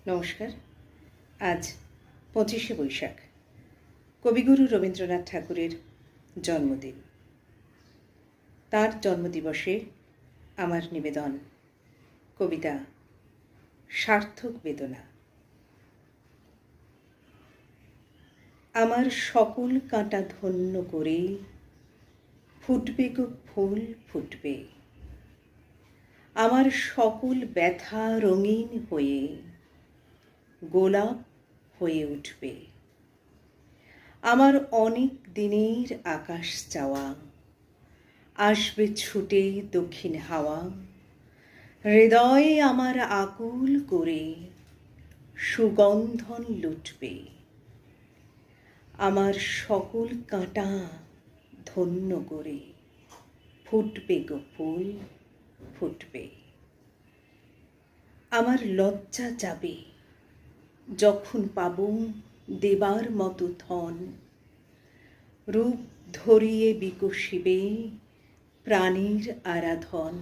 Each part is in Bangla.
নমস্কার। আজ ২৫শে বৈশাখ, কবিগুরু রবীন্দ্রনাথ ঠাকুরের জন্মদিন। তার জন্মদিবসে আমার নিবেদন কবিতা সার্থক বেদনা। আমার সকল কাঁটা ধন্য করে ফুটবে গো ফুল ফুটবে, আমার সকল ব্যথা রঙিন হয়ে গোলাপ হয়ে উঠবে। আমার অনেক দিনের আকাশ চাওয়া আসবে ছুটে দক্ষিণ হাওয়া, হৃদয়ে আমার আকুল করে সুগন্ধন লুটবে। আমার সকল কাঁটা ধন্য করে ফুটবে গো ফুল ফুটবে। আমার লজ্জা যাবে যখন পাব দেবার মতো ধন, রূপ ধরিয়ে বিকশিবে প্রাণীর আরাধন।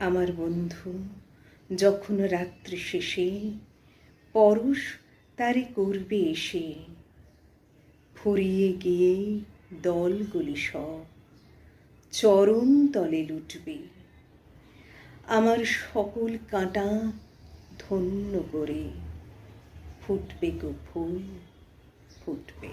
আমার বন্ধু যখন রাত্রি শেষে পরশ তারে করবে এসে, ফুরিয়ে গিয়ে দলগুলি সব চরণ তলে লুটবে। আমার সকল কাঁটা ধন্য করে ফুটবে গো ফুল ফুটবে।